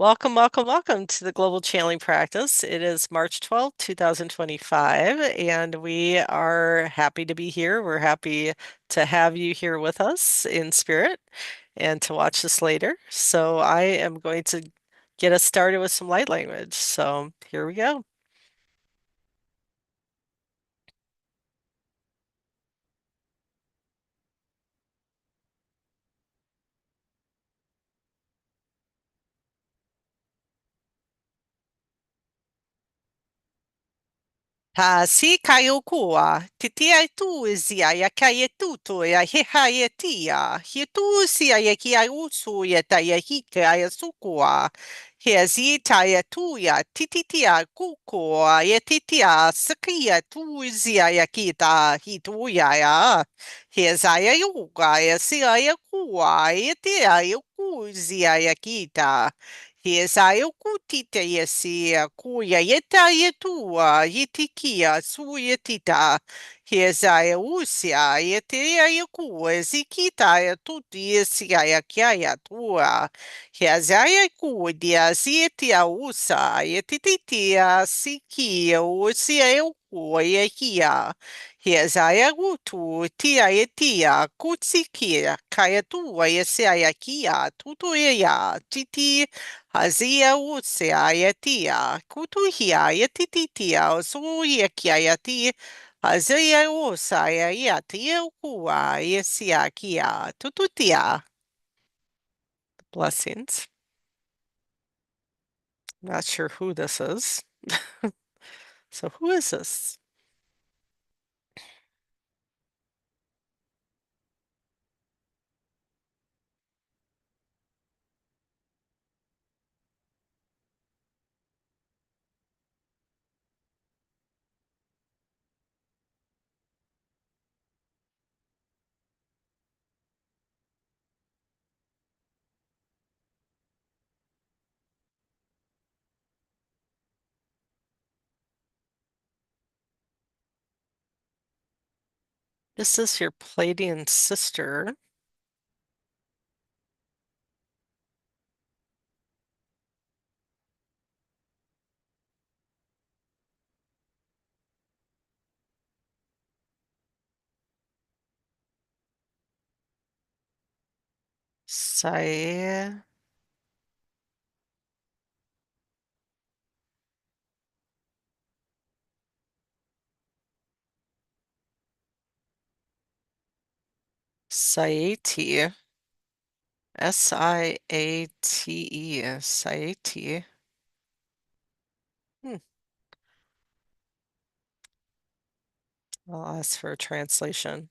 Welcome, welcome, welcome to the Global Channeling Practice. It is March 12th, 2025, and we are happy to be here. We're happy to have you here with us in spirit and to watch this later. So I am going to get us started with some light language. So here we go. Ha si kaio kua, te tia tu zia ya kai tuto ya he hai tia, he tu sia ya ki ai usu ya ta ya hika ya sukua, he zi ta ya tu ya tititia kuko ya titia sakia tu zia ya ki ta hi tu ya, he za ya yuga ya sia ya kua ya tia ya ku zia ya kita. He sa eu kutita yesi kuya yeta yetua yetikia su yetita. He sa eu usia yetea yeku zikita ya tuti yesia ya kia ya tua. He sa ya ku dia sietia usa yetititia siki usia eu kuya hia. He sa ya gutu tia yetia kutsikia kaya tua yesia ya kia tutu ya titi. Hazia usia yatia, kutuhia yatititia, osuia kia yati, hazia usa yatia ukua yesia kia, tututia. Blessings. Not sure who this is. So who is this? This is your Pleiadian sister. Sai Saiti. Siate. Saiti. Hmm. I'll ask for a translation.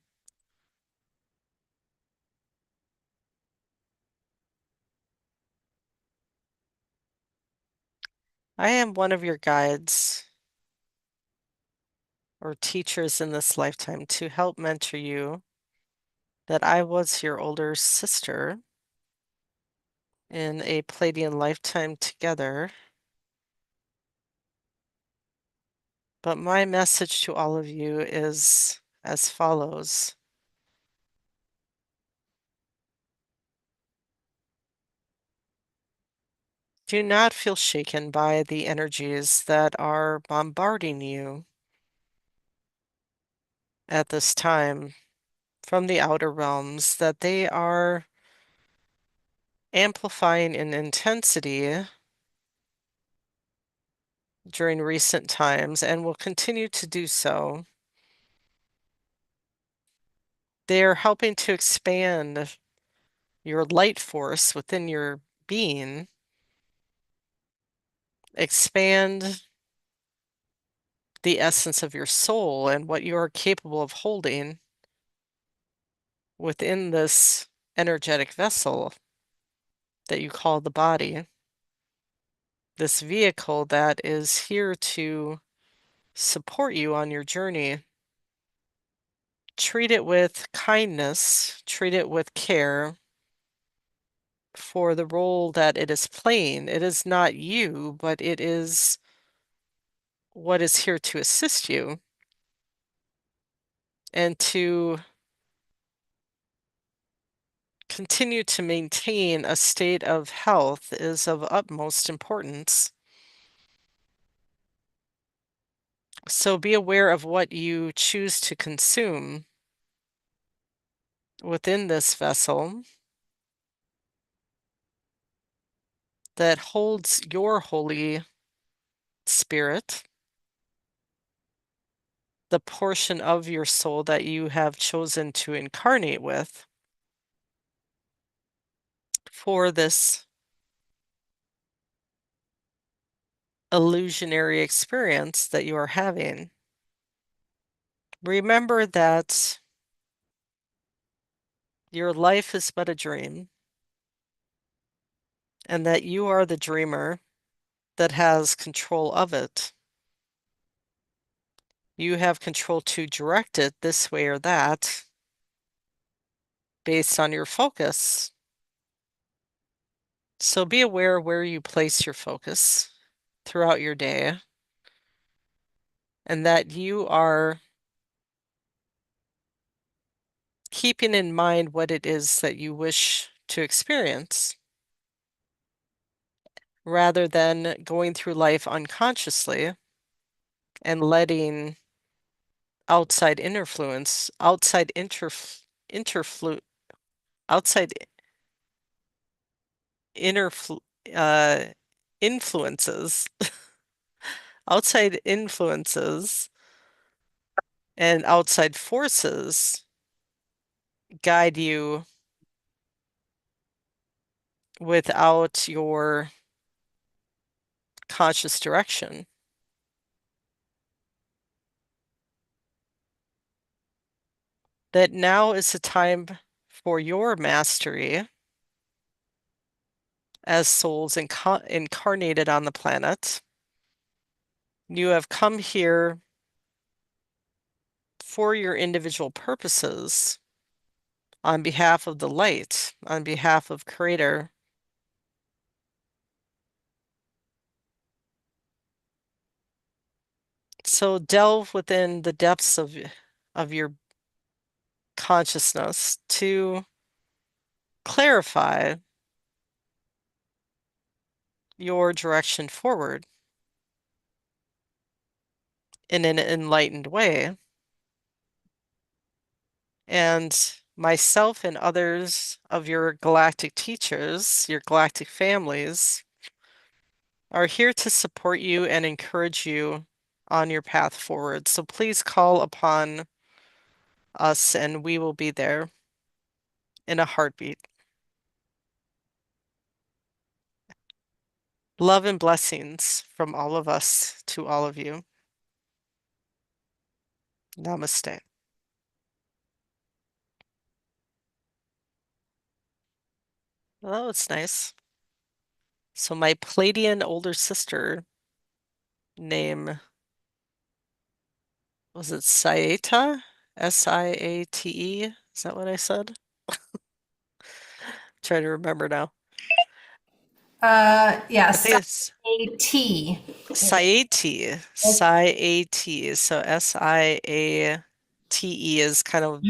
I am one of your guides or teachers in this lifetime to help mentor you, that I was your older sister in a Pleiadian lifetime together. But my message to all of you is as follows. Do not feel shaken by the energies that are bombarding you at this time from the outer realms, that they are amplifying in intensity during recent times and will continue to do so. They're helping to expand your light force within your being, expand the essence of your soul and what you are capable of holding within this energetic vessel that you call the body, this vehicle that is here to support you on your journey. Treat it with kindness, treat it with care for the role that it is playing. It is not you, but it is what is here to assist you and to continue to maintain a state of health is of utmost importance. So be aware of what you choose to consume within this vessel that holds your Holy Spirit, the portion of your soul that you have chosen to incarnate with for this illusionary experience that you are having. Remember that your life is but a dream, and that you are the dreamer that has control of it. You have control to direct it this way or that based on your focus. So be aware where you place your focus throughout your day, and that you are keeping in mind what it is that you wish to experience, rather than going through life unconsciously and letting outside interfluence, outside interflu uh influences, outside influences and outside forces guide you without your conscious direction. That now is the time for your mastery as souls incarnated on the planet. You have come here for your individual purposes on behalf of the light, on behalf of Creator. So delve within the depths of your consciousness to clarify your direction forward in an enlightened way. And myself and others of your galactic teachers, your galactic families, are here to support you and encourage you on your path forward. So please call upon us and we will be there in a heartbeat. Love and blessings from all of us to all of you. Namaste. Oh, it's nice. So my Pleiadian older sister name, was it Saeta? Siate? Is that what I said? Try to remember now. Yeah, I think it's Saati. Saete. Saete. So Siate is kind of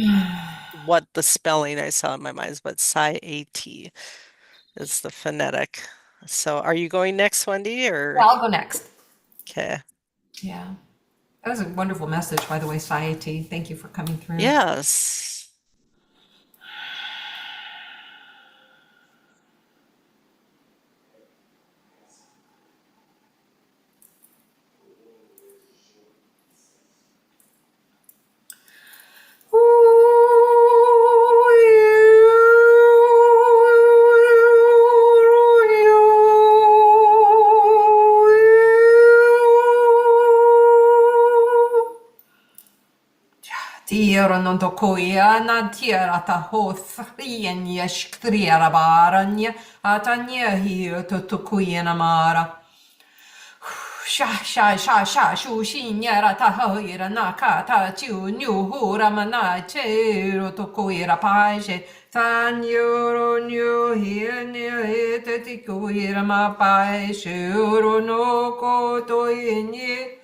what the spelling I saw in my mind is, but Saete is the phonetic. So are you going next, Wendy, or? Yeah, I'll go next. Okay. Yeah. That was a wonderful message, by the way, Saati. Thank you for coming through. Yes. Tiedon on tokoiana tierata hothien ja shktriera baranja atanya hiyo tokoiana mara. Sha shu shinyara ta hoira na kata chu nyu hura mana chero tokoira paje tanyoro nyu hiene te tikoira ma pae shuro no koto inye.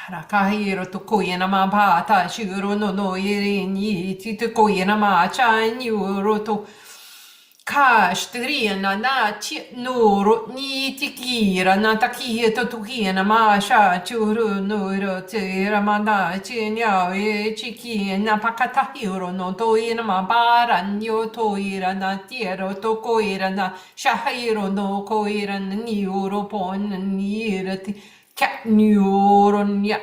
Rakahiro to koyena ma bata shiro no no iri ni tito koyena ma chan yuro to kash trina na chi nuro ni tikira na takia to tukina ma sha churu nuro tira ma na chinya e chiki na pakata hiro no to ina ma baran yo to ira na tiero to koira na shahiro no koira ni uro pon ni irati cat neuron ya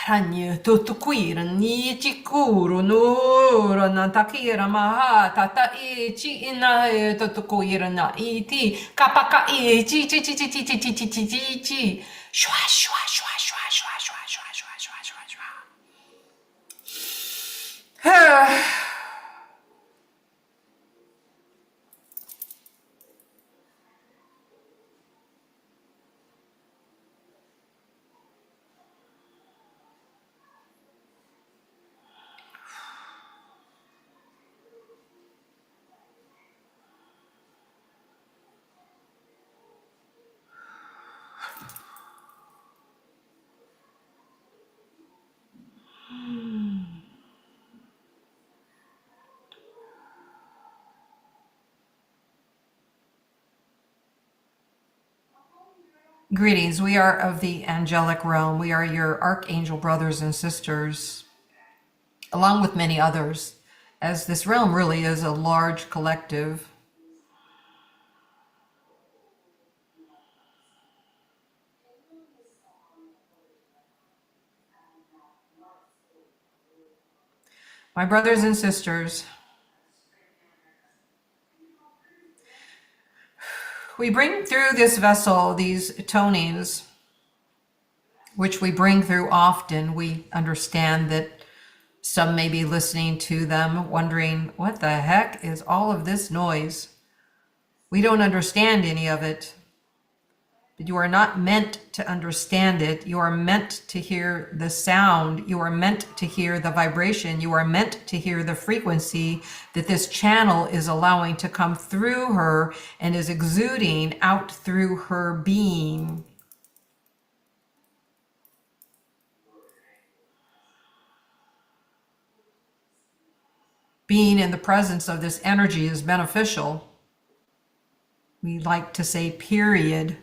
Ragni tutto qui ni cikuru nuro na takira maha tata ci ina tutto qui na iti kapaka ci ci ci ci ci ci ci ci ci ci ci shwa shwa shwa shwa shwa shwa shwa shwa shwa shwa shwa Greetings. We are of the angelic realm. We are your archangel brothers and sisters, along with many others, as this realm really is a large collective. My brothers and sisters, we bring through this vessel these tonings, which we bring through often. We understand that some may be listening to them, wondering, what the heck is all of this noise? We don't understand any of it. But you are not meant to understand it. You are meant to hear the sound. You are meant to hear the vibration. You are meant to hear the frequency that this channel is allowing to come through her and is exuding out through her being. Being in the presence of this energy is beneficial. We like to say period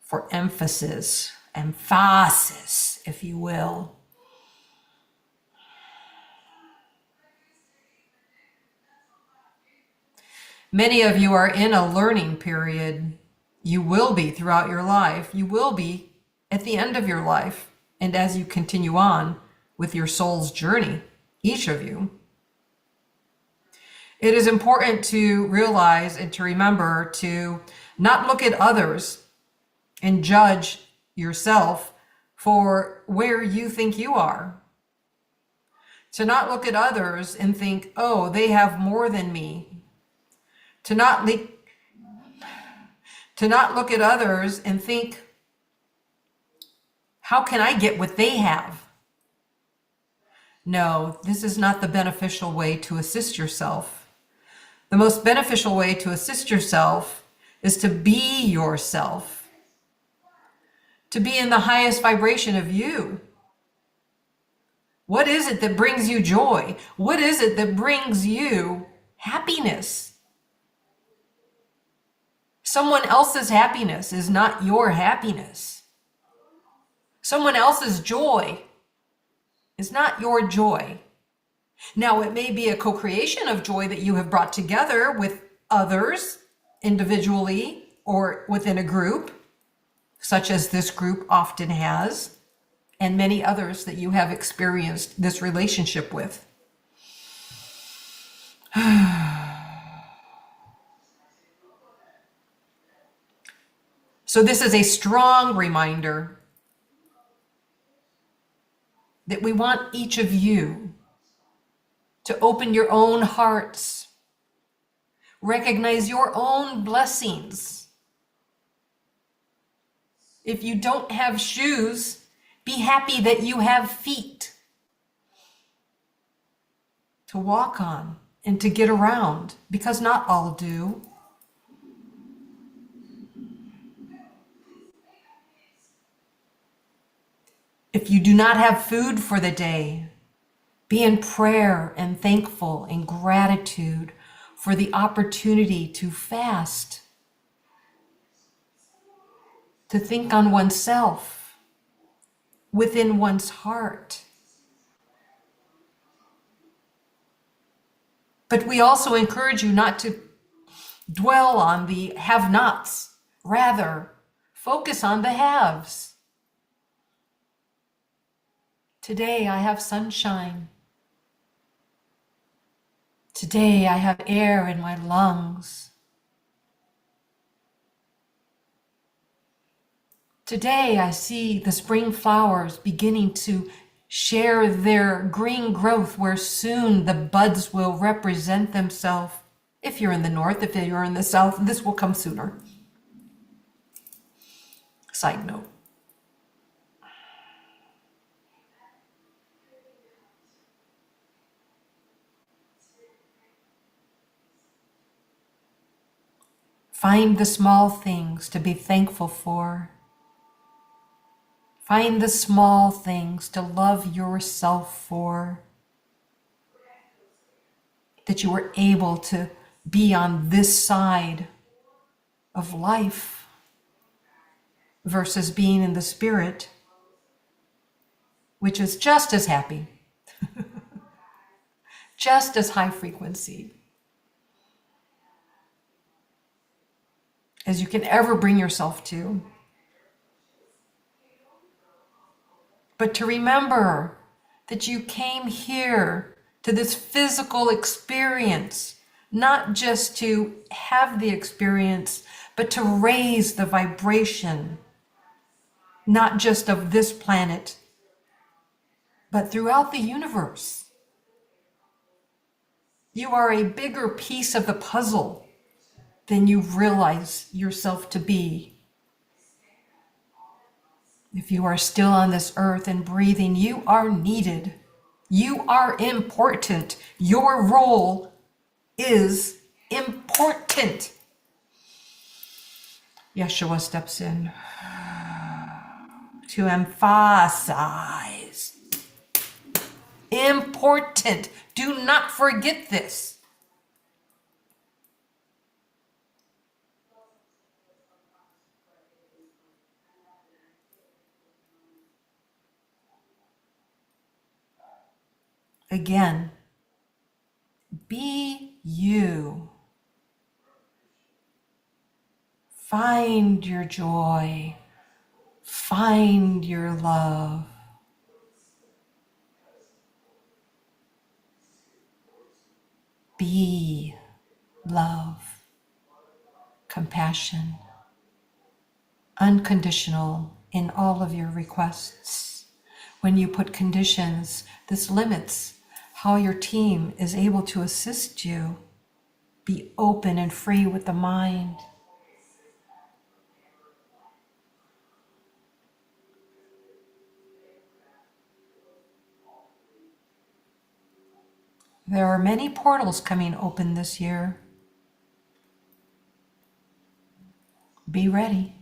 for emphasis, if you will. Many of you are in a learning period. You will be throughout your life. You will be at the end of your life. And as you continue on with your soul's journey, each of you, it is important to realize and to remember to not look at others and judge yourself for where you think you are. To not look at others and think, oh, they have more than me. To not look at others and think, how can I get what they have? No, this is not the beneficial way to assist yourself. The most beneficial way to assist yourself is to be yourself, to be in the highest vibration of you. What is it that brings you joy? What is it that brings you happiness? Someone else's happiness is not your happiness. Someone else's joy is not your joy. Now, it may be a co-creation of joy that you have brought together with others, individually or within a group, such as this group often has, and many others that you have experienced this relationship with. So this is a strong reminder that we want each of you to open your own hearts, recognize your own blessings. If you don't have shoes, be happy that you have feet to walk on and to get around, because not all do. If you do not have food for the day, be in prayer and thankful and gratitude for the opportunity to fast, to think on oneself, within one's heart. But we also encourage you not to dwell on the have-nots. Rather, focus on the haves. Today I have sunshine. Today I have air in my lungs. Today I see the spring flowers beginning to share their green growth, where soon the buds will represent themselves. If you're in the north, if you're in the south, this will come sooner. Side note. Find the small things to be thankful for. Find the small things to love yourself for. That you were able to be on this side of life versus being in the spirit, which is just as happy, just as high frequency as you can ever bring yourself to. But to remember that you came here to this physical experience, not just to have the experience, but to raise the vibration, not just of this planet, but throughout the universe. You are a bigger piece of the puzzle than you realize yourself to be. If you are still on this earth and breathing, you are needed. You are important. Your role is important. Yeshua steps in to emphasize. Important. Do not forget this. Again, be you. Find your joy. Find your love. Be love, compassion, unconditional in all of your requests. When you put conditions, this limits how your team is able to assist you. Be open and free with the mind. There are many portals coming open this year. Be ready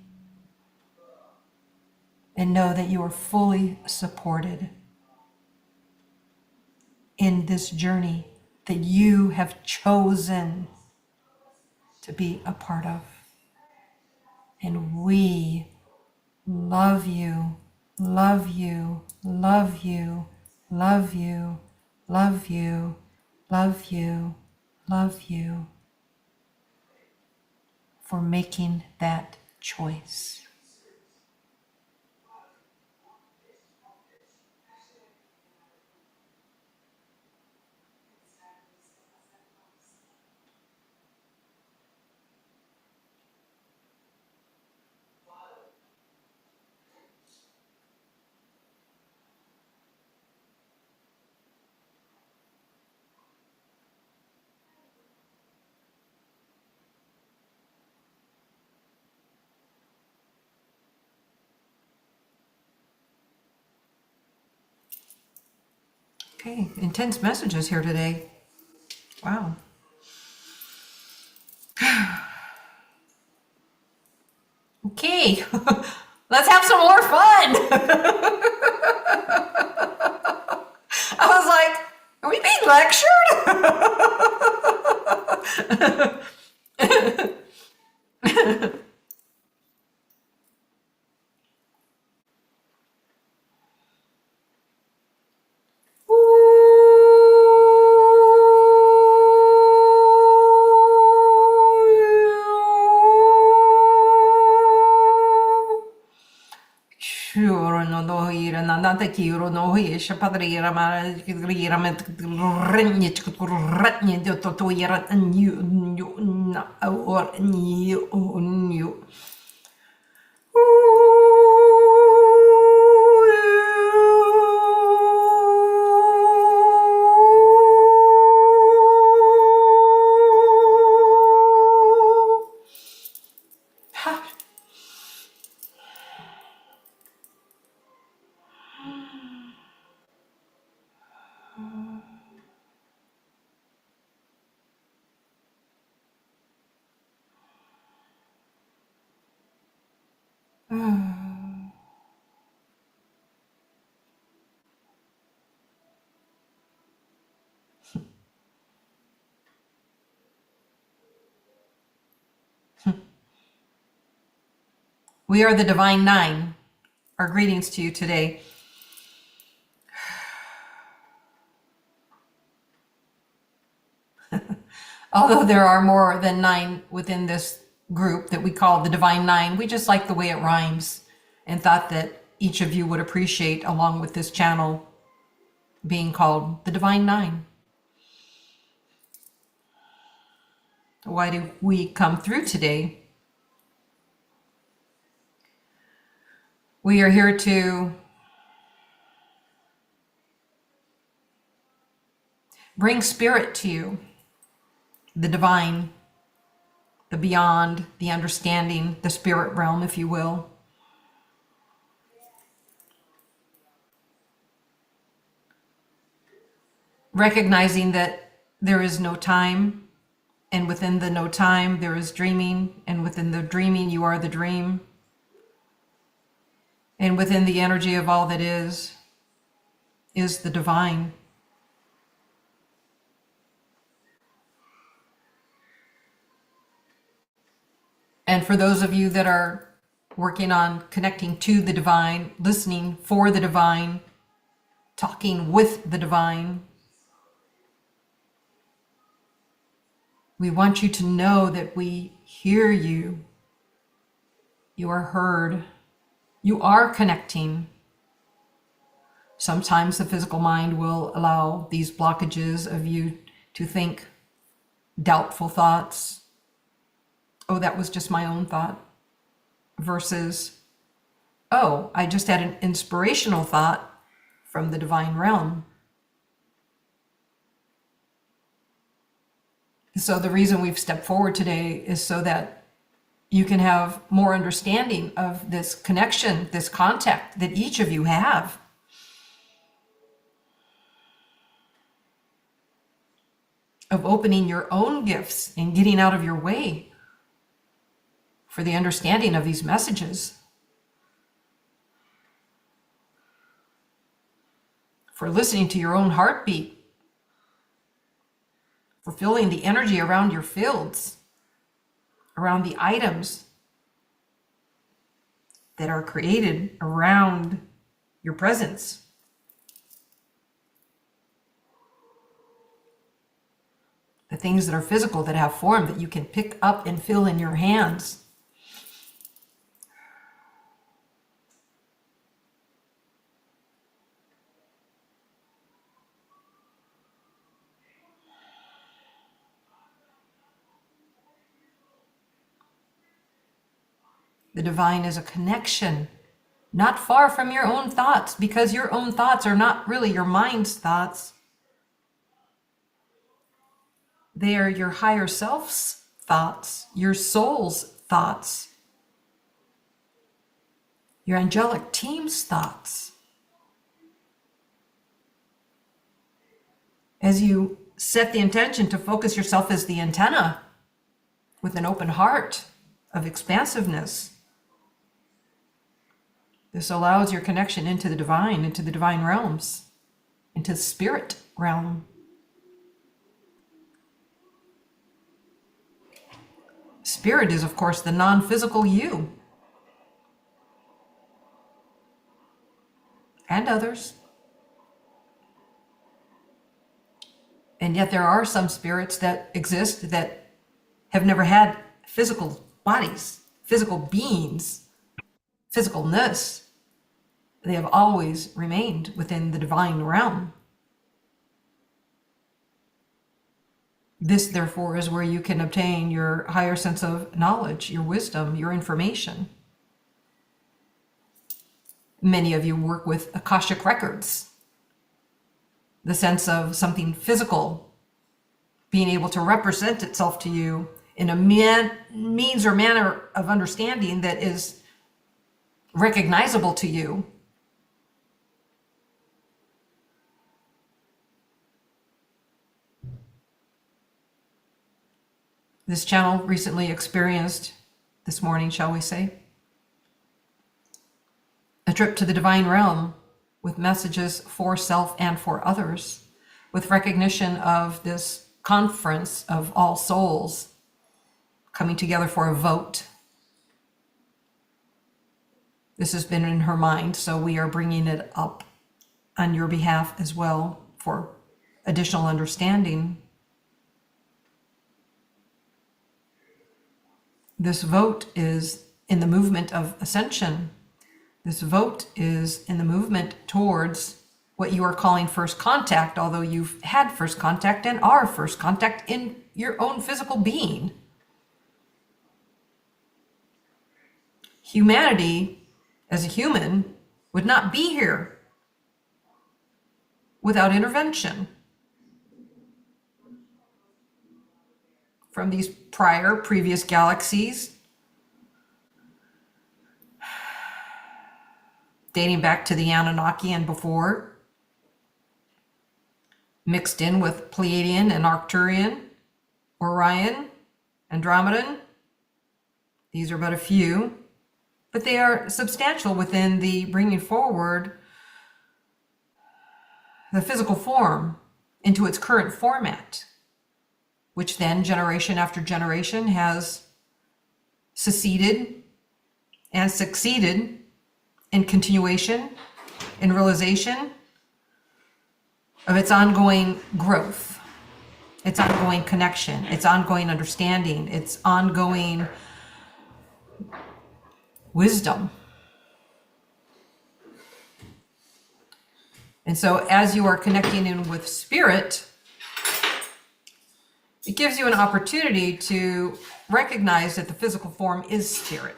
and know that you are fully supported in this journey that you have chosen to be a part of. And we love you, love you, love you, love you, love you, love you, love you for making that choice. Okay, intense messages here today. Wow. Okay, Let's have some more fun. I was like, are we being lectured? Sure, no do hira na nata kiro no hi shapadrira ma rira met renye chkurenye do to ira new na or new. We are the Divine Nine. Our greetings to you today. Although there are more than 9 within this group that we call the Divine Nine, we just like the way it rhymes and thought that each of you would appreciate, along with this channel, being called the Divine Nine. Why do we come through today? We are here to bring spirit to you, the divine, the beyond, the understanding, the spirit realm, if you will. Recognizing that there is no time, and within the no time, there is dreaming, and within the dreaming, you are the dream. And within the energy of all that is the divine. And for those of you that are working on connecting to the divine, listening for the divine, talking with the divine, we want you to know that we hear you. You are heard. You are connecting. Sometimes the physical mind will allow these blockages of you to think doubtful thoughts. Oh, that was just my own thought. Versus, oh, I just had an inspirational thought from the divine realm. So the reason we've stepped forward today is so that you can have more understanding of this connection, this contact that each of you have. Of opening your own gifts and getting out of your way for the understanding of these messages. For listening to your own heartbeat. For feeling the energy around your fields, around the items that are created around your presence. The things that are physical, that have form, that you can pick up and feel in your hands. The divine is a connection, not far from your own thoughts, because your own thoughts are not really your mind's thoughts. They are your higher self's thoughts, your soul's thoughts, your angelic team's thoughts. As you set the intention to focus yourself as the antenna with an open heart of expansiveness, This allows your connection into the divine realms, into the spirit realm. Spirit is, of course, the non-physical you. And others. And yet there are some spirits that exist that have never had physical bodies, physical beings, physicalness. They have always remained within the divine realm. This, therefore, is where you can obtain your higher sense of knowledge, your wisdom, your information. Many of you work with Akashic records, the sense of something physical being able to represent itself to you in a means or manner of understanding that is recognizable to you. This channel recently experienced, this morning, shall we say, a trip to the divine realm with messages for self and for others, with recognition of this conference of all souls coming together for a vote. This has been in her mind, so we are bringing it up on your behalf as well for additional understanding. This vote is in the movement of ascension. This vote is in the movement towards what you are calling first contact, although you've had first contact and are first contact in your own physical being. Humanity, as a human, would not be here without intervention from these previous galaxies, dating back to the Anunnaki and before, mixed in with Pleiadian and Arcturian, Orion, Andromedan. These are but a few, but they are substantial within the bringing forward the physical form into its current format, which then generation after generation has succeeded and succeeded in continuation, in realization of its ongoing growth, its ongoing connection, its ongoing understanding, its ongoing wisdom. And so as you are connecting in with spirit, it gives you an opportunity to recognize that the physical form is spirit.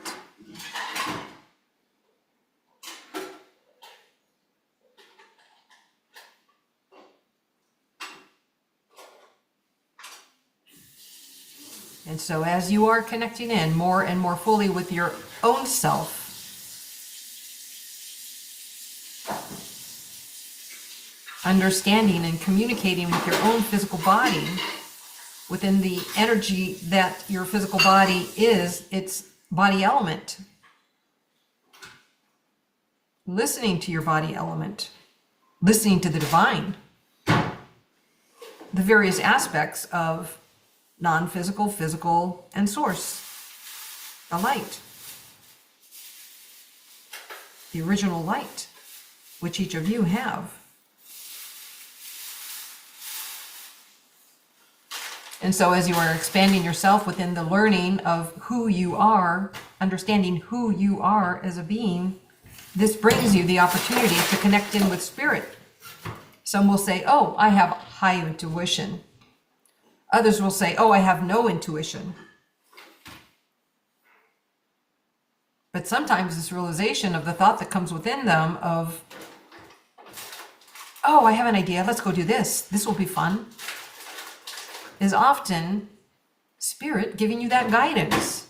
And so as you are connecting in more and more fully with your own self, understanding and communicating with your own physical body, within the energy that your physical body is, its body element. Listening to your body element, listening to the divine, the various aspects of non-physical, physical, and source, the light, the original light, which each of you have. And so as you are expanding yourself within the learning of who you are, understanding who you are as a being, this brings you the opportunity to connect in with spirit. Some will say, oh, I have high intuition. Others will say, oh, I have no intuition. But sometimes this realization of the thought that comes within them of, oh, I have an idea, let's go do this. This will be fun, is often spirit giving you that guidance.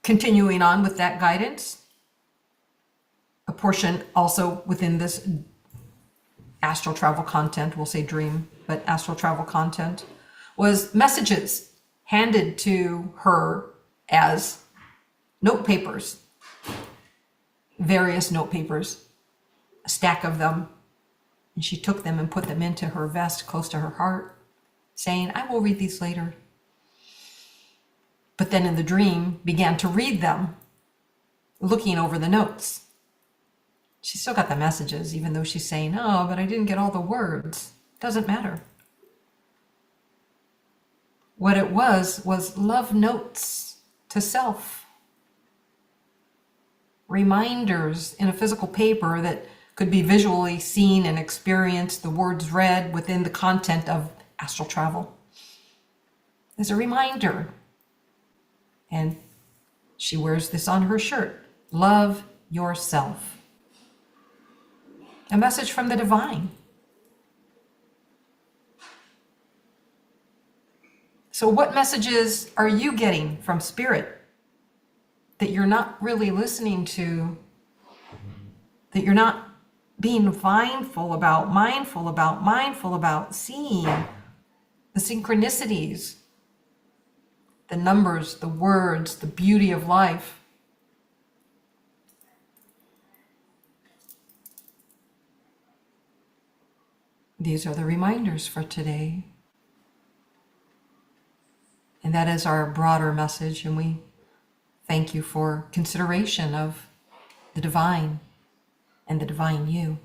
Continuing on with that guidance, a portion also within this astral travel content, we'll say dream, but astral travel content, was messages handed to her as note papers, various note papers, a stack of them. And she took them and put them into her vest close to her heart, saying, I will read these later. But then in the dream began to read them, looking over the notes. She still got the messages, even though she's saying, oh, but I didn't get all the words. Doesn't matter. What it was love notes to self. Reminders in a physical paper that could be visually seen and experienced, the words read within the content of astral travel. As a reminder. And she wears this on her shirt. Love yourself. A message from the divine. So what messages are you getting from spirit that you're not really listening to, that you're not being mindful about, seeing the synchronicities, the numbers, the words, the beauty of life? These are the reminders for today. And that is our broader message, and we thank you for consideration of the divine and the divine you.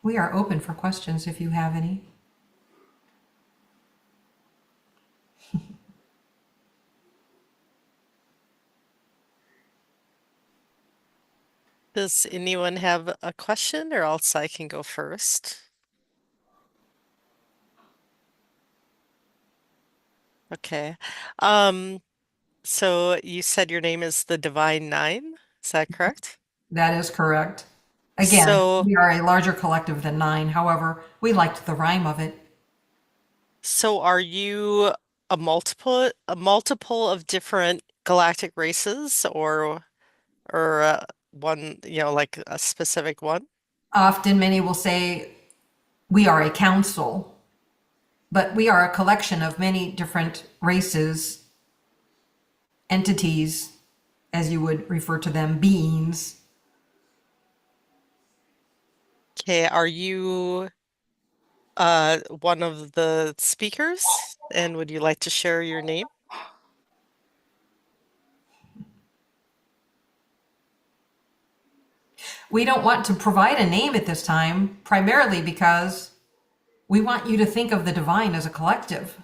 We are open for questions if you have any. Does anyone have a question, or else I can go first? Okay. Um, so you said your name is the Divine Nine, is that correct? That is correct. Again, So, we are a larger collective than 9. However, we liked the rhyme of it. so are you a multiple of different galactic races, or one, like a specific one? Often, many will say we are a council, but we are a collection of many different races, entities, as you would refer to them, beings. Okay, are you one of the speakers? And would you like to share your name? We don't want to provide a name at this time, primarily because we want you to think of the divine as a collective.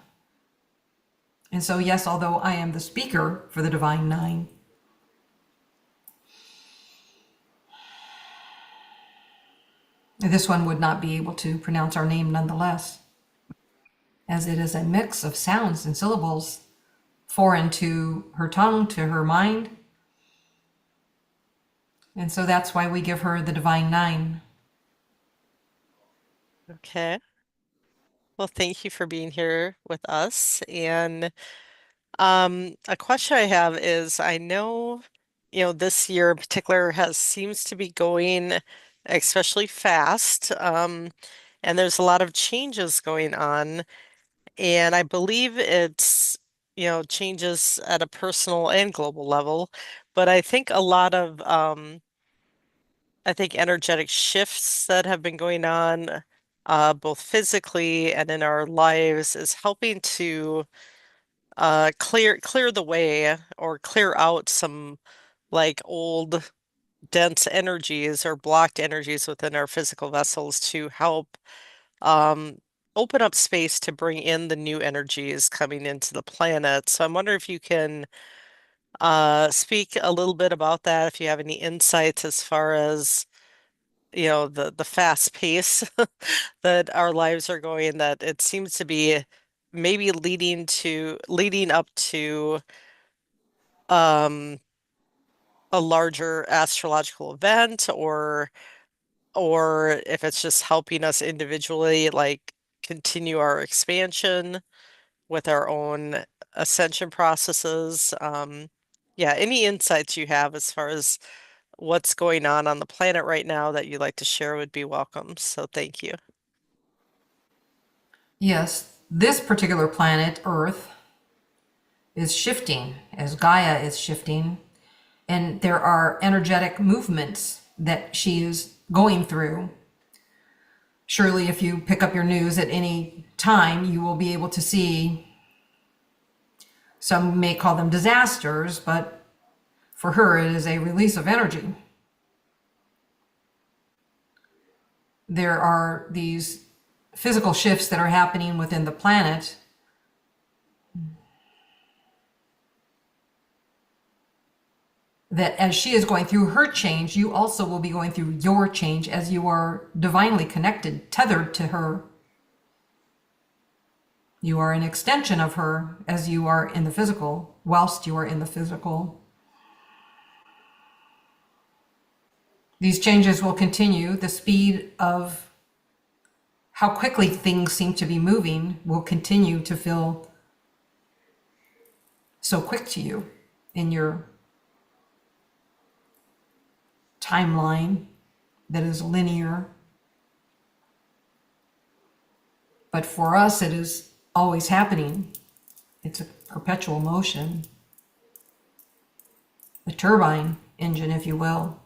And so, yes, although I am the speaker for the Divine 9, this one would not be able to pronounce our name nonetheless, as it is a mix of sounds and syllables foreign to her tongue, to her mind. And so that's why we give her the Divine 9. Okay. Well, thank you for being here with us. And a question I have is, I know, this year in particular has seems to be going especially fast. And there's a lot of changes going on. And I believe it's, changes at a personal and global level. But I think a lot of I think energetic shifts that have been going on, both physically and in our lives, is helping to clear the way, or clear out some like old dense energies or blocked energies within our physical vessels to help um, open up space to bring in the new energies coming into the planet. So I'm wondering if you can speak a little bit about that, if you have any insights as far as the fast pace that our lives are going, that it seems to be maybe leading up to um a larger astrological event, or if it's just helping us individually like continue our expansion with our own ascension processes. Yeah, any insights you have as far as what's going on the planet right now that you'd like to share would be welcome. So thank you. Yes, this particular planet, Earth, is shifting as Gaia is shifting, and there are energetic movements that she is going through. Surely, if you pick up your news at any time, you will be able to see, some may call them disasters, but for her, it is a release of energy. There are these physical shifts that are happening within the planet that as she is going through her change, you also will be going through your change as you are divinely connected, tethered to her. You are an extension of her as you are in the physical, whilst you are in the physical. These changes will continue. The speed of how quickly things seem to be moving will continue to feel so quick to you in your timeline that is linear. But for us, it is always happening. It's a perpetual motion. The turbine engine, if you will.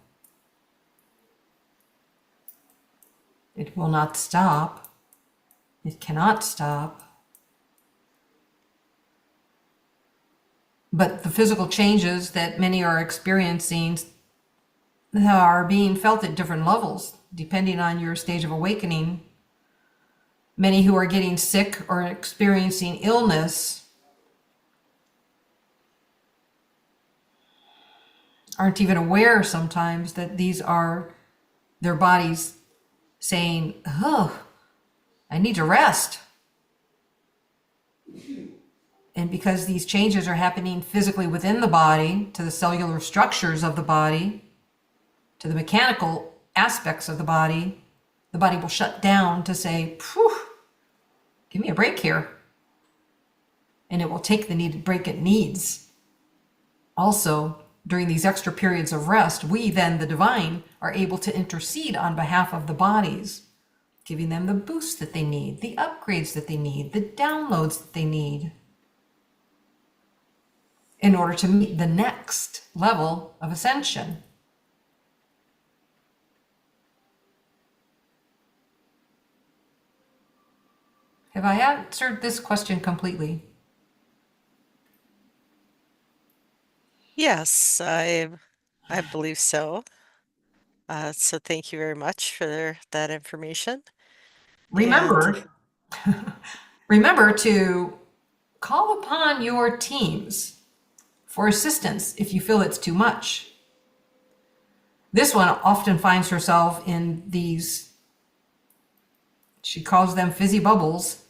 It will not stop. It cannot stop. But the physical changes that many are experiencing are being felt at different levels, depending on your stage of awakening. Many who are getting sick or experiencing illness aren't even aware sometimes that these are their bodies saying, oh, I need to rest. And because these changes are happening physically within the body, to the cellular structures of the body, to the mechanical aspects of the body will shut down to say, phew, give me a break here. And it will take the needed break it needs. Also, during these extra periods of rest, we then, the divine, are able to intercede on behalf of the bodies, giving them the boost that they need, the upgrades that they need, the downloads that they need, in order to meet the next level of ascension. Have I answered this question completely? Yes, I believe so. So thank you very much for that information. And Remember, remember to call upon your teams for assistance if you feel it's too much. This one often finds herself in these, she calls them fizzy bubbles,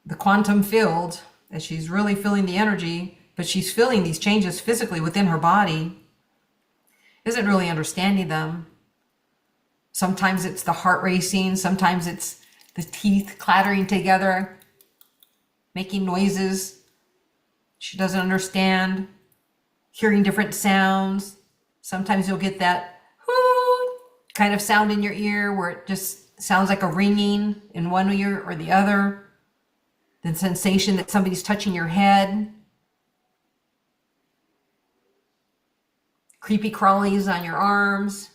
the quantum field, that she's really feeling the energy, but she's feeling these changes physically within her body, isn't really understanding them. Sometimes it's the heart racing, sometimes it's the teeth clattering together, making noises she doesn't understand, hearing different sounds. Sometimes you'll get that whoo kind of sound in your ear where it just sounds like a ringing in one ear or the other. The sensation that somebody's touching your head. Creepy crawlies on your arms.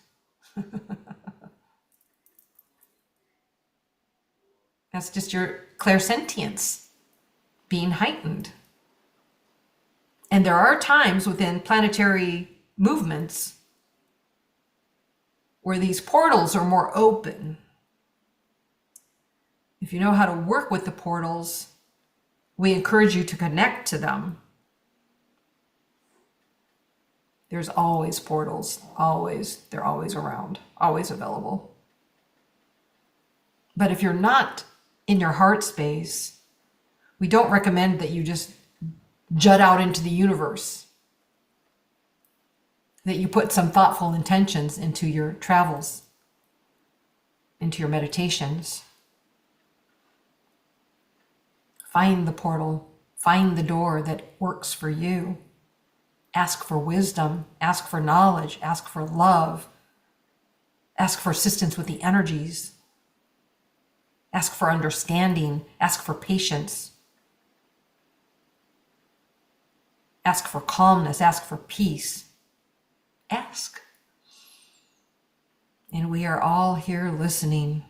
That's just your clairsentience being heightened. And there are times within planetary movements where these portals are more open. If you know how to work with the portals, we encourage you to connect to them. There's always portals, always. They're always around, always available. But if you're not in your heart space, we don't recommend that you just jut out into the universe, that you put some thoughtful intentions into your travels, into your meditations. Find the portal, find the door that works for you. Ask for wisdom, ask for knowledge, ask for love, ask for assistance with the energies, ask for understanding, ask for patience, ask for calmness, ask for peace. Ask. And we are all here listening.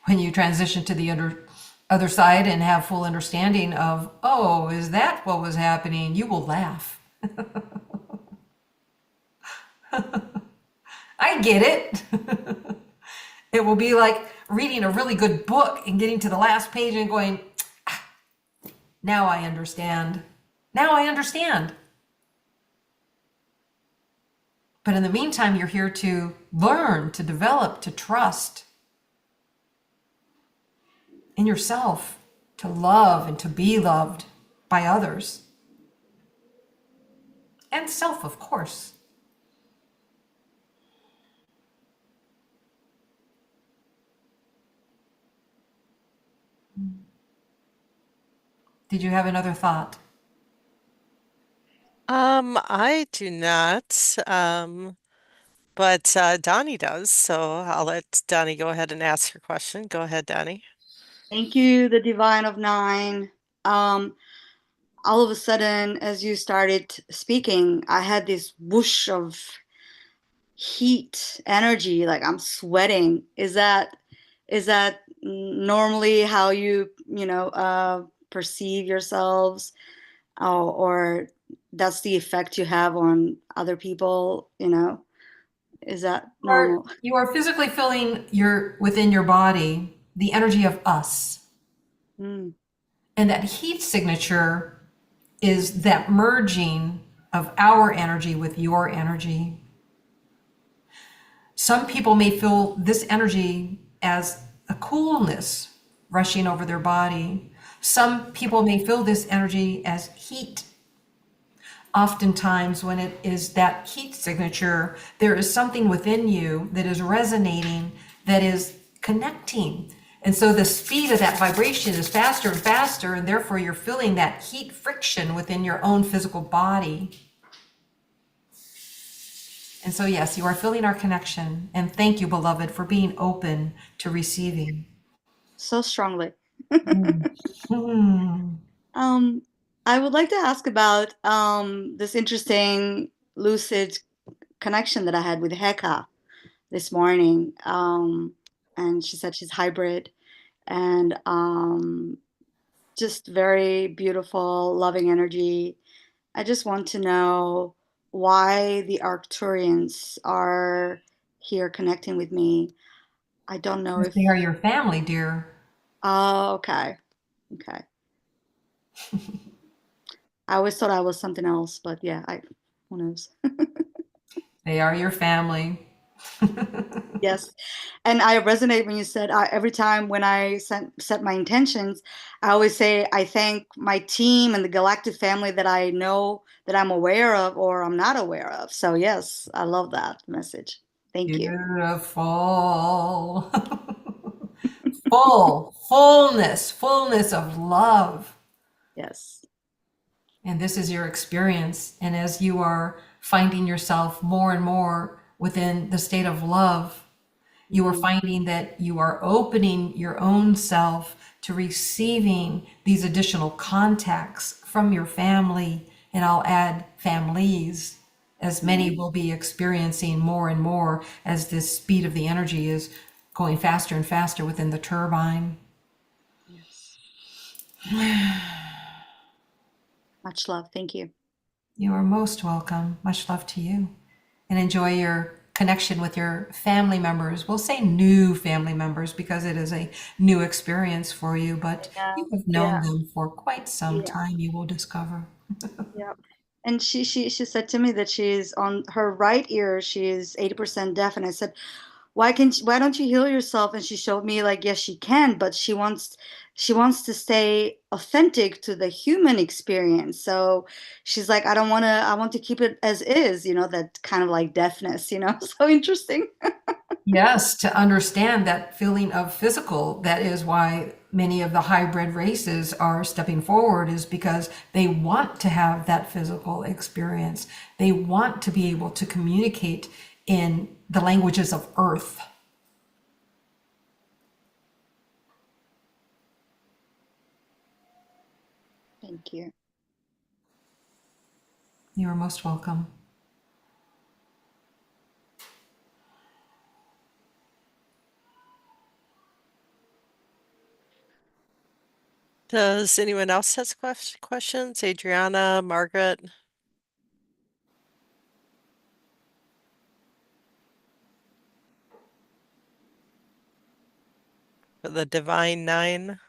When you transition to the other side and have full understanding of, oh, is that what was happening? You will laugh. I get it. It will be like reading a really good book and getting to the last page and going, "Ah, now I understand. Now I understand." But in the meantime, you're here to learn, to develop, to trust in yourself, to love and to be loved by others. And self, of course. Did you have another thought? I do not. But Donnie does, so I'll let Donnie go ahead and ask her question. Go ahead, Donnie. Thank you, the Divine of Nine. Um, all of a sudden, as you started speaking, I had this whoosh of heat, energy, like I'm sweating. Is that normally how you perceive yourselves, or that's the effect you have on other people? Is that normal? You are physically feeling within your body the energy of us. Mm, And that heat signature is that merging of our energy with your energy. Some people may feel this energy as a coolness rushing over their body. Some people may feel this energy as heat. Oftentimes, when it is that heat signature, there is something within you that is resonating, that is connecting. And so the speed of that vibration is faster and faster, and therefore you're feeling that heat friction within your own physical body. And so, yes, you are feeling our connection. And thank you, beloved, for being open to receiving. so strongly. Hmm. Um, I would like to ask about this interesting lucid connection that I had with Heka this morning. And she said she's hybrid and just very beautiful, loving energy. I just want to know why the Arcturians are here connecting with me. I don't know if. They are your family, dear. Oh, okay. Okay. I always thought I was something else, but yeah, who knows? They are your family. Yes. And I resonate when you said every time when I set my intentions, I always say I thank my team and the galactic family that I know that I'm aware of or I'm not aware of. So yes, I love that message. Thank you. Beautiful. Fullness of love. Yes. And this is your experience. And as you are finding yourself more and more within the state of love, you are Mhm. finding that you are opening your own self to receiving these additional contacts from your family. And I'll add families, as many will be experiencing more and more as this speed of the energy is going faster and faster within the turbine. Yes. Much love. Thank you. You are most welcome. Much love to you. And enjoy your connection with your family members. We'll say new family members because it is a new experience for you, but Yeah. you have known Yeah. them for quite some Yeah. time, you will discover. Yeah. And she said to me that she's on her right ear, she's 80% deaf. And I said, why don't you heal yourself? And she showed me like, yes, she can, but she wants to stay authentic to the human experience. So she's like, I want to keep it as is, that kind of like deafness. So interesting. Yes, to understand that feeling of physical, that is why many of the hybrid races are stepping forward, is because they want to have that physical experience. They want to be able to communicate in the languages of Earth. Thank you. You are most welcome. Does anyone else have questions? Adriana, Margaret? For the Divine Nine?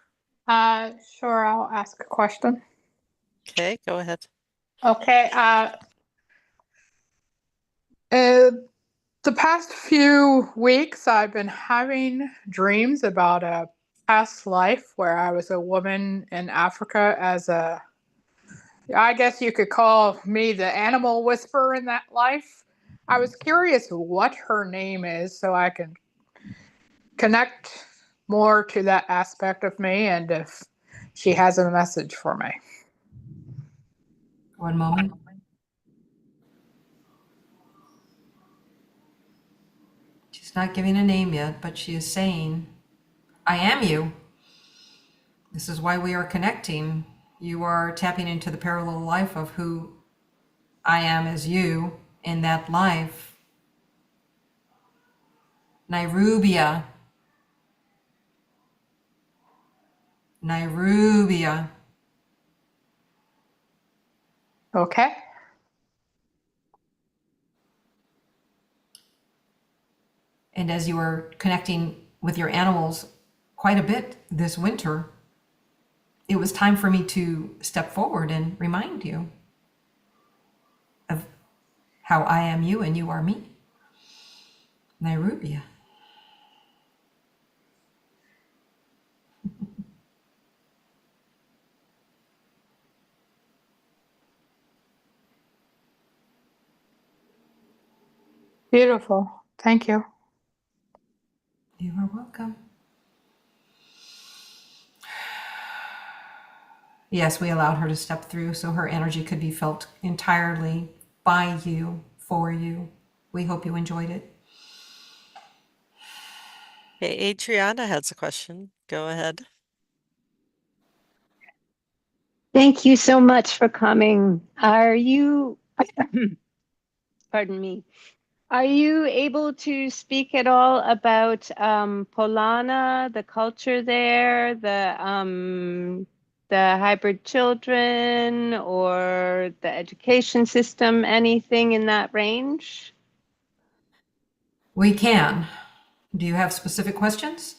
Sure, I'll ask a question. Okay, go ahead. Okay, the past few weeks I've been having dreams about a past life where I was a woman in Africa I guess you could call me the animal whisperer in that life. I was curious what her name is so I can connect more to that aspect of me and if she has a message for me. One moment. She's not giving a name yet, but she is saying, I am you. This is why we are connecting. You are tapping into the parallel life of who I am as you in that life. Nairubia. Nairubia. Okay. And as you are connecting with your animals quite a bit this winter, it was time for me to step forward and remind you of how I am you and you are me. Nairubia. Beautiful. Thank you. You are welcome. Yes, we allowed her to step through so her energy could be felt entirely by you, for you. We hope you enjoyed it. Hey, Adriana has a question. Go ahead. Thank you so much for coming. Are you, pardon me, are you able to speak at all about Polana, the culture there, the hybrid children, or the education system, anything in that range? We can. Do you have specific questions?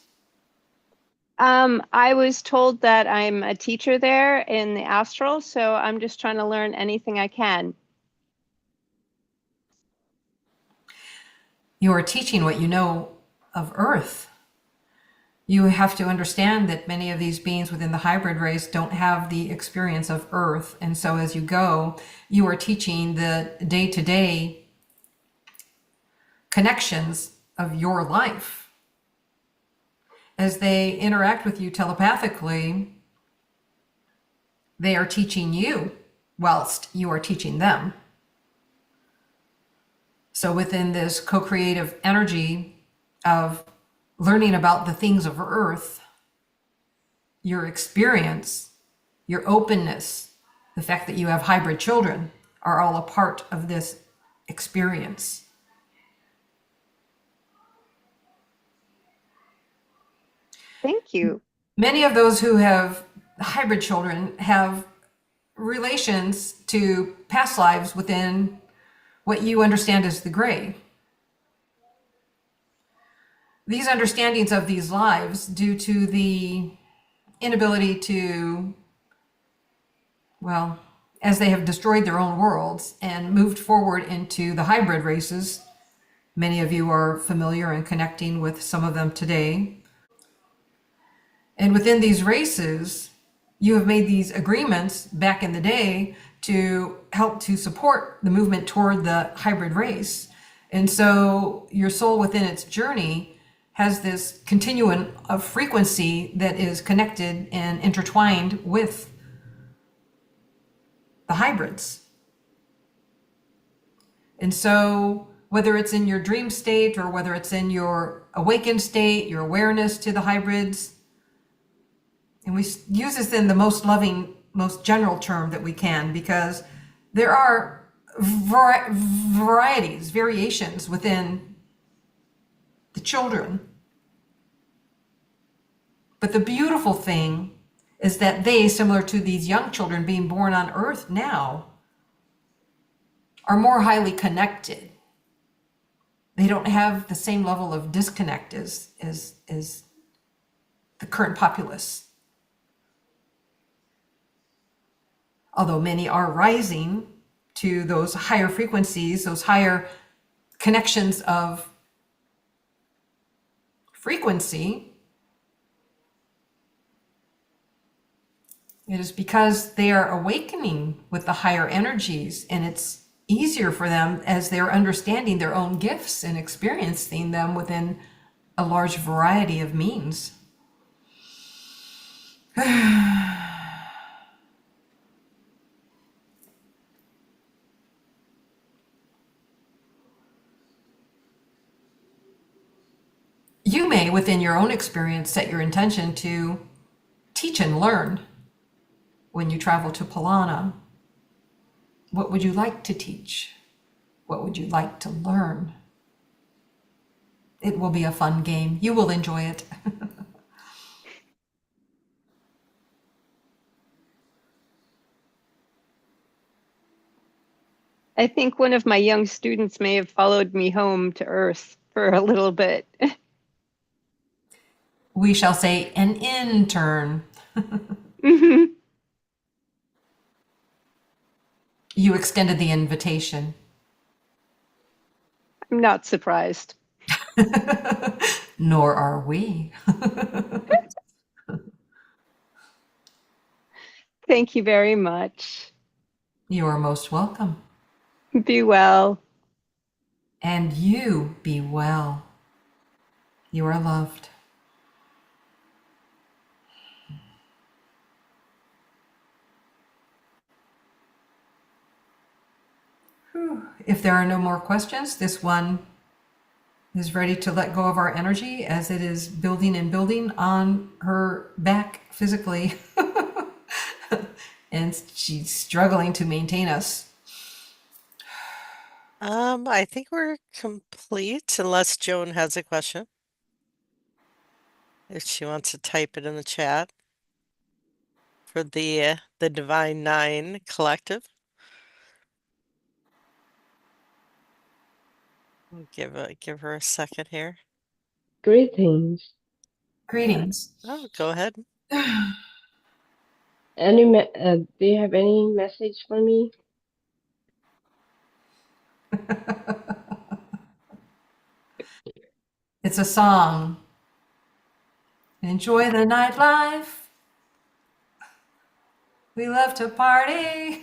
I was told that I'm a teacher there in the astral, so I'm just trying to learn anything I can. You are teaching what you know of Earth. You have to understand that many of these beings within the hybrid race don't have the experience of Earth. And so as you go, you are teaching the day-to-day connections of your life. As they interact with you telepathically, they are teaching you whilst you are teaching them. So within this co-creative energy of learning about the things of Earth, your experience, your openness, the fact that you have hybrid children are all a part of this experience. Thank you. Many of those who have hybrid children have relations to past lives within what you understand as the gray. These understandings of these lives, due to the inability to, well, as they have destroyed their own worlds and moved forward into the hybrid races, many of you are familiar and connecting with some of them today. And within these races, you have made these agreements back in the day to help to support the movement toward the hybrid race. And so your soul within its journey has this continuum of frequency that is connected and intertwined with the hybrids. And so whether it's in your dream state or whether it's in your awakened state, your awareness to the hybrids, and we use this in the most loving, most general term that we can, because there are varieties, variations within the children. But the beautiful thing is that they, similar to these young children being born on Earth now, are more highly connected. They don't have the same level of disconnect as the current populace. Although many are rising to those higher frequencies, those higher connections of frequency, it is because they are awakening with the higher energies, and it's easier for them as they're understanding their own gifts and experiencing them within a large variety of means. You may, within your own experience, set your intention to teach and learn when you travel to Polana. What would you like to teach? What would you like to learn? It will be a fun game. You will enjoy it. I think one of my young students may have followed me home to Earth for a little bit. We shall say an intern. I'm You extended the invitation. not surprised. Nor are we. Thank you very much. You are most welcome. Be well. And you be well. You are loved. Whew. If there are no more questions, this one is ready to let go of our energy as it is building and building on her back physically. And she's struggling to maintain us. I think we're complete unless Joan has a question. If she wants to type it in the chat for the Divine Nine Collective. We'll give her a second here. Greetings. Greetings. Oh, go ahead. Do you have any message for me? It's a song. Enjoy the nightlife. We love to party.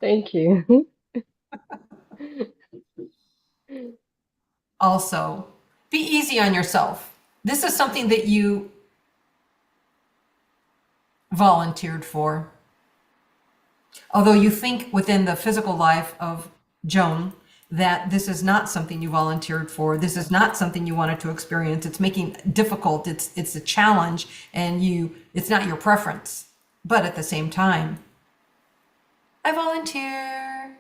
Thank you. Also, be easy on yourself. This is something that you volunteered for. Although you think within the physical life of Joan that this is not something you volunteered for, this is not something you wanted to experience, it's making it difficult, it's a challenge, and it's not your preference. But at the same time, I volunteer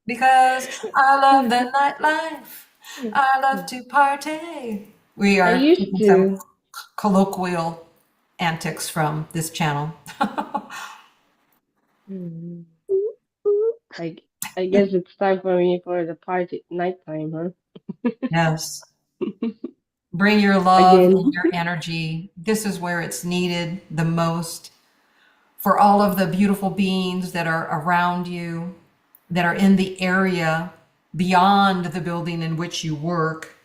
because I love the nightlife. I love to party. We I are used taking some to. colloquial antics from this channel. Hmm. I guess it's time for me for the party nighttime, huh? Yes. Bring your love Again. and your energy. This is where it's needed the most for all of the beautiful beings that are around you, that are in the area beyond the building in which you work.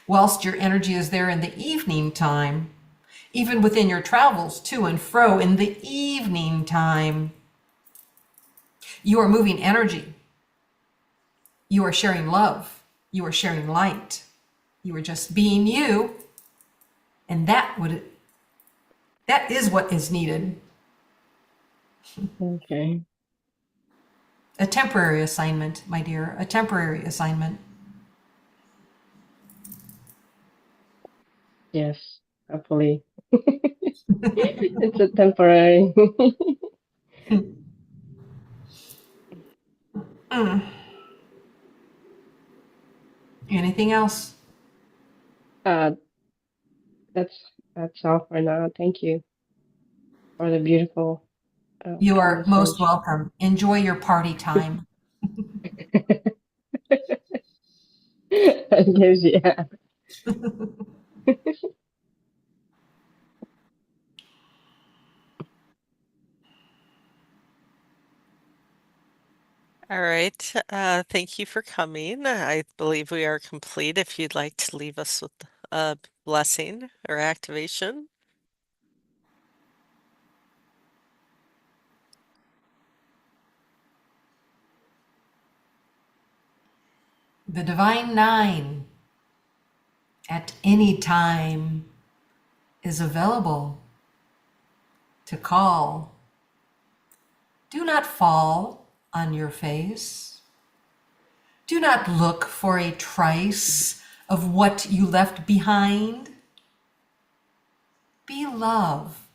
whilst your energy is there in the evening time, even within your travels to and fro in the evening time, you are moving energy. You are sharing love. You are sharing light. You are just being you. And that is what is needed. Okay. A temporary assignment, my dear, a temporary assignment. Yes, hopefully. It's a temporary. Anything else? uh, that's all for now. Thank you for the beautiful You are most message. welcome. Enjoy your party time. I guess, yeah. All right. Thank you for coming. I believe we are complete. If you'd like to leave us with a blessing or activation. The Divine Nine at any time is available to call. Do not fall on your face. Do not look for a trace of what you left behind. Be love,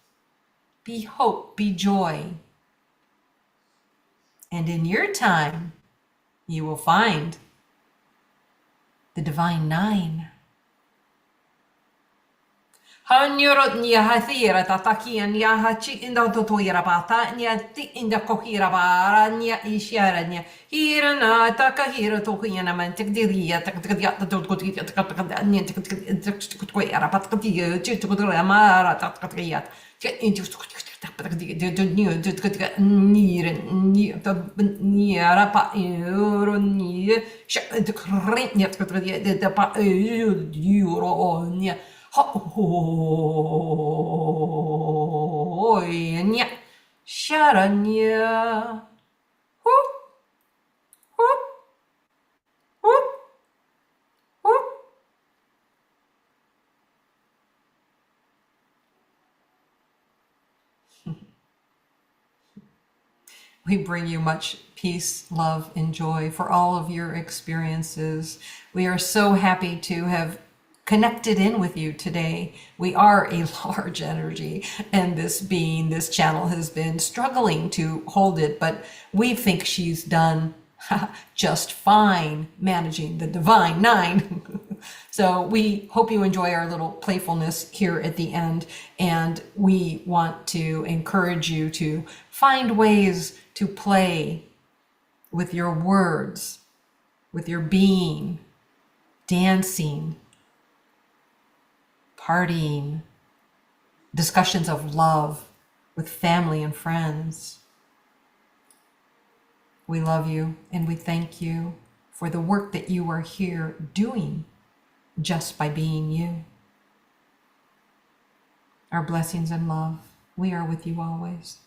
be hope, be joy. And in your time, you will find the Divine Nine. Hanyorot nia hathira tataki nia hachi inda totoira bata nia ti inda kokira bara nia ishara nia hira na takahira tokina man tikdiria takdia tokotria takataka nia tikkoira patkatia chitkodra mara takatria into niera pa euro nie the kring nia takatria the pa euro nia Nya Sharanya. Whoop, whoop, whoop, whoop. We bring you much peace, love, and joy for all of your experiences. We are so happy to have connected in with you today. We are a large energy, and this being, this channel has been struggling to hold it, but we think she's done just fine managing the Divine Nine. So we hope you enjoy our little playfulness here at the end, and we want to encourage you to find ways to play with your words, with your being, dancing, partying, discussions of love with family and friends. We love you and we thank you for the work that you are here doing just by being you. Our blessings and love. We are with you always.